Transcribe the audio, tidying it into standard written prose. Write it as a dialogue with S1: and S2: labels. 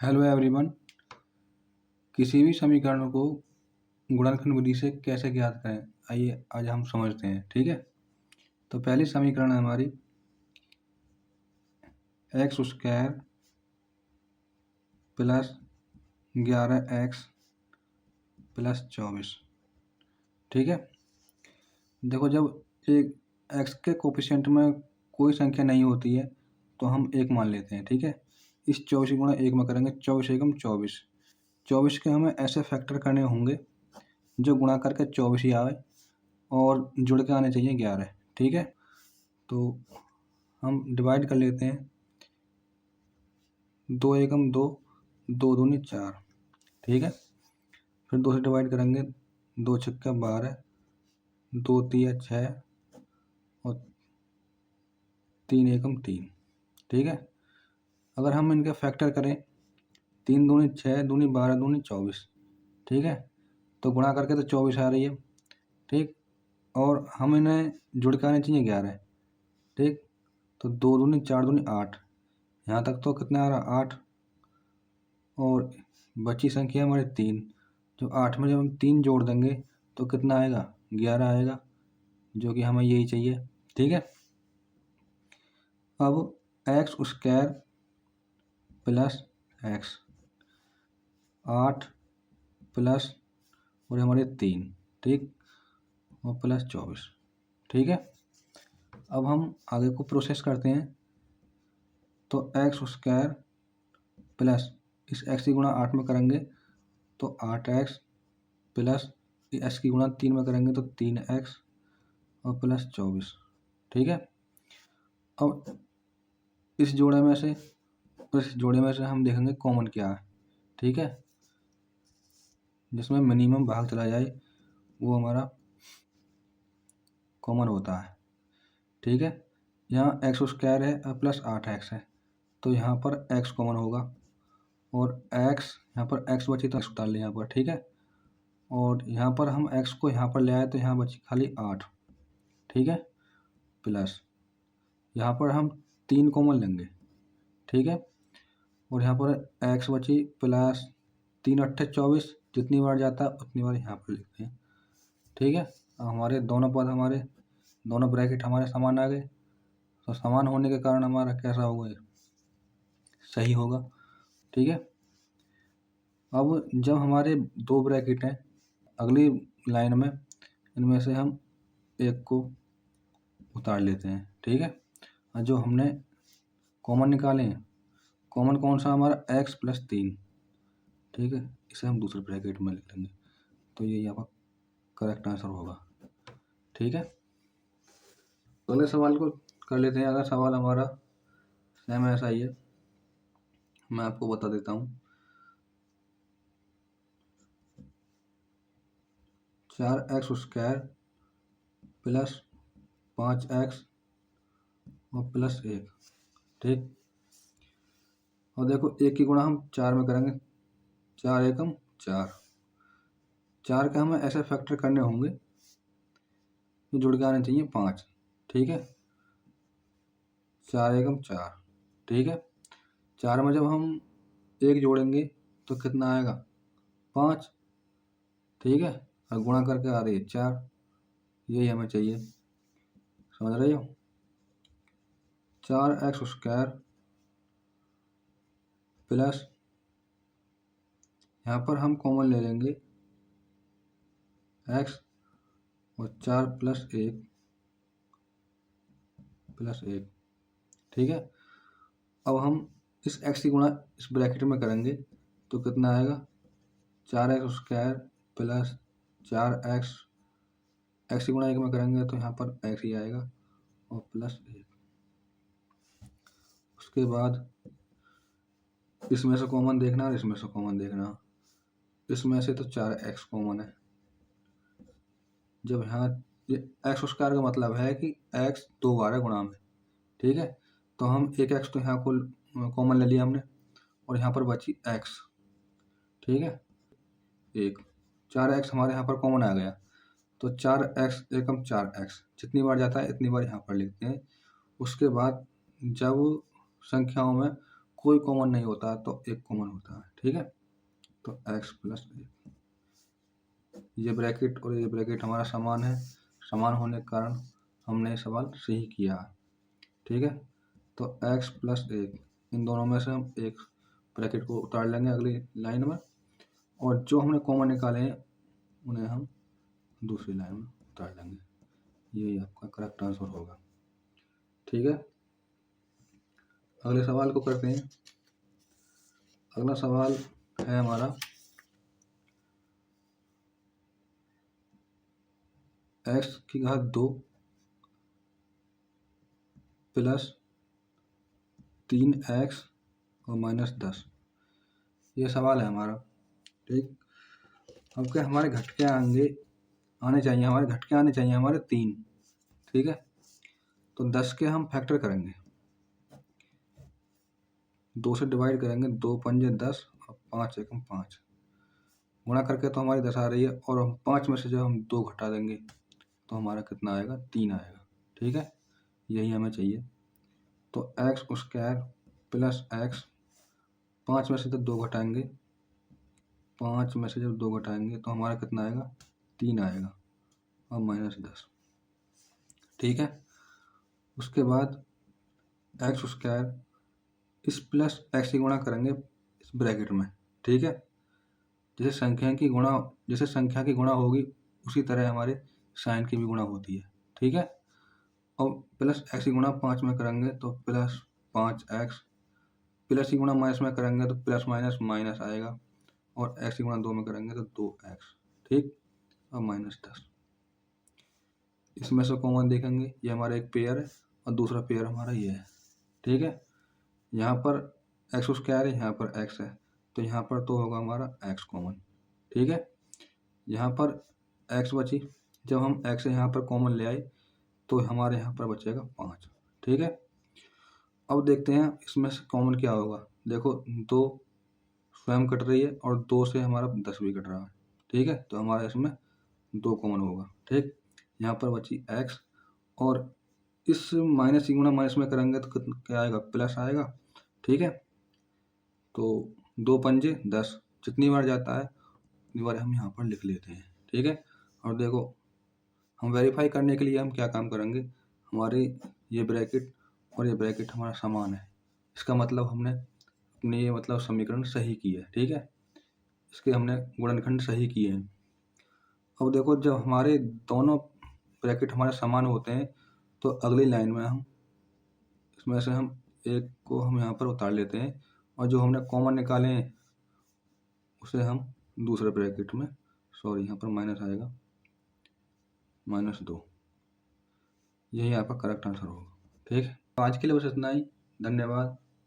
S1: Hello everyone. किसी भी समीकरण को गुणनखंड विधि से कैसे ज्ञात करें, आइए आज हम समझते हैं। ठीक है, तो पहली समीकरण है हमारी x square plus 11x plus 24। ठीक है, देखो जब एक x के कोफिशिएंट में कोई संख्या नहीं होती है तो हम एक मान लेते हैं। ठीक है, इस 24 गुणा एक में करेंगे, 24 एकम 24। 24 के हमें ऐसे फैक्टर करने होंगे जो गुणा करके 24 ही आए और जुड़ के आने चाहिए 11। ठीक है, तो हम डिवाइड कर लेते हैं। 2 एकम 2, 2 दूनी 4। ठीक है, फिर 2 से डिवाइड करेंगे, 2 छक्का 12, 2 तिया 6 और 3 एकम 3। ठीक है, अगर हम इनके फैक्टर करें, 3 दूनी 6, दूनी 12, दूनी 24। ठीक है, तो गुणा करके तो 24 आ रही है। ठीक, और हम इन्हें जुड़ के आने चाहिए 11। ठीक, तो 2 दूनी 4 दूनी 8, यहाँ तक तो कितना आ रहा 8, और बची संख्या हमारे 3। जो 8 में जब हम 3 जोड़ देंगे तो कितना आएगा, 11 आएगा, जो कि हमें यही चाहिए। ठीक है, अब x square plus x 8 plus और हमारे 3। ठीक, और प्लस 24। ठीक है, अब हम आगे को प्रोसेस करते हैं। तो एक्स स्क्वायर प्लस इस एक्स की गुणा 8 में करेंगे तो 8x प्लस एक्स की गुणा 3 में करेंगे तो 3x और प्लस 24। ठीक है, अब इस जोड़े में से हम देखेंगे कॉमन क्या है। ठीक है, जिसमें मिनिमम भाग चला जाए वो हमारा कॉमन होता है। ठीक है, यहाँ एक्स स्क्वायर है और प्लस 8x है, तो यहाँ पर x कॉमन होगा और x यहाँ पर x बची तो x डाल लें यहाँ पर। ठीक है, और यहाँ पर हम x को यहाँ पर ले आए तो यहाँ बची खाली 8। ठीक है, प्लस यहाँ पर हम 3 कॉमन लेंगे। ठीक है, और यहाँ पर x बची प्लस 3 अट्ठे 24, जितनी बार जाता है उतनी बार यहाँ पर लिखते हैं। ठीक है, अब हमारे दोनों ब्रैकेट हमारे समान आ गए, तो समान होने के कारण हमारा कैसा होगा, ये सही होगा। ठीक है, अब जब हमारे 2 ब्रैकेट हैं, अगली लाइन में इनमें से हम एक को उतार लेते हैं। ठीक है, और जो हमने कॉमन निकाले हैं, कॉमन कौन सा हमारा x प्लस 3। ठीक है, इसे हम दूसरे ब्रैकेट में लिख लेंगे, तो ये यहाँ पर करेक्ट आंसर होगा। ठीक है, अगले सवाल को कर लेते हैं। अगर सवाल हमारा सेम ऐसा ही है, मैं आपको बता देता हूँ। 4x स्क्वायर प्लस 5x और प्लस 1। ठीक, और देखो एक की गुणा हम 4 में करेंगे, 4 एकम 4। 4 के हमें ऐसे फैक्टर करने होंगे जो जुड़ के आने चाहिए 5। ठीक है, 4 एकम 4। ठीक है, 4 में जब हम 1 जोड़ेंगे तो कितना आएगा, 5। ठीक है, और गुणा करके आ रही है 4, यही हमें चाहिए। समझ रहे हो, 4x स्क्वायर प्लस यहाँ पर हम कॉमन ले लेंगे x और 4 प्लस 1 प्लस 1। ठीक है, अब हम इस x की गुणा इस ब्रैकेट में करेंगे तो कितना आएगा, 4x square plus 4x, x की गुणा 1 में करेंगे तो यहाँ पर x ही आएगा और प्लस 1। उसके बाद इसमें से कॉमन देखना और इसमें से कॉमन देखना। इसमें से तो 4x कॉमन है, जब यहाँ ये एक्स स्क्वायर का मतलब है कि x 2 बार है गुणा में। ठीक है, तो हम एक x तो यहाँ को कॉमन ले लिया हमने और यहाँ पर बची x। ठीक है, एक 4x हमारे यहाँ पर कॉमन आ गया, तो 4x एकम 4x, जितनी बार जाता है इतनी बार यहाँ पर लिखते हैं। उसके बाद जब संख्याओं में कोई कॉमन नहीं होता तो एक कॉमन होता है, ठीक है। तो x प्लस 1, ये ब्रैकेट और ये ब्रैकेट हमारा समान है, समान होने के कारण हमने ये सवाल सही किया है, ठीक है। तो x प्लस 1, इन दोनों में से हम एक ब्रैकेट को उतार लेंगे अगली लाइन में, और जो हमने कॉमन निकाले हैं उन्हें हम दूसरी लाइन में उतार लेंगे। यही आपका करेक्ट आंसर होगा, ठीक है। अगले सवाल को करते हैं। अगला सवाल है हमारा x की घात 2 प्लस 3x और माइनस 10, ये सवाल है हमारा, ठीक। अब क्या हमारे घटके आने चाहिए, हमारे 3, ठीक है। तो 10 के हम फैक्टर करेंगे, 2 से डिवाइड करेंगे, 2 पंजे 10 और 5 एकम 5, गुणा करके तो हमारी 10 आ रही है, और हम 5 में से जब हम 2 घटा देंगे तो हमारा कितना आएगा, 3 आएगा, ठीक है। यही हमें चाहिए। तो एक्स स्क्वायर प्लस एक्स, 5 में से जब 2 घटाएंगे, 5 में से जब 2 घटाएंगे तो हमारा कितना आएगा, 3 आएगा और माइनस 10, ठीक है। उसके बाद एक्स स्क्वायर इस प्लस एक्स की गुणा करेंगे इस ब्रैकेट में, ठीक है। जैसे संख्या की गुणा होगी उसी तरह हमारे साइन की भी गुणा होती है, ठीक है। और प्लस एक्स की गुणा 5 में करेंगे तो प्लस 5x, प्लस की गुणा माइनस में करेंगे तो प्लस माइनस माइनस आएगा, और x की गुणा 2 में करेंगे तो 2x, ठीक, और माइनस 10। इसमें से कॉमन देखेंगे, ये हमारा एक पेयर है और दूसरा पेयर हमारा ये है, ठीक है। यहाँ पर एक्स स्क्वायर है, यहाँ पर x है, तो यहाँ पर तो होगा हमारा x कॉमन, ठीक है। यहाँ पर x बची, जब हम x यहाँ पर कॉमन ले आए तो हमारे यहाँ पर बचेगा 5, ठीक है। अब देखते हैं इसमें से कॉमन क्या होगा। देखो 2 स्वयं कट रही है और 2 से हमारा 10 भी कट रहा है, ठीक है। तो हमारा इसमें 2 कॉमन होगा, ठीक। यहाँ पर बची x, और इस माइनस की गुणा माइनस में करेंगे तो क्या आएगा, प्लस आएगा, ठीक है। तो 2 पंजे 10, जितनी बार जाता है उतनी बार हम यहाँ पर लिख लेते हैं, ठीक है। और देखो हम वेरीफाई करने के लिए हम क्या काम करेंगे, हमारे ये ब्रैकेट और ये ब्रैकेट हमारा समान है, इसका मतलब हमने अपने ये मतलब समीकरण सही किया है, ठीक है। इसके हमने गुणनखंड सही किए हैं। अब देखो जब हमारे दोनों ब्रैकेट हमारे समान होते हैं तो अगली लाइन में हम इसमें से हम एक को हम यहाँ पर उतार लेते हैं, और जो हमने कॉमन निकाले हैं उसे हम दूसरे ब्रैकेट में, सॉरी यहाँ पर माइनस आएगा, -2, यही आपका करेक्ट आंसर होगा, ठीक है। तो आज के लिए बस इतना ही, धन्यवाद।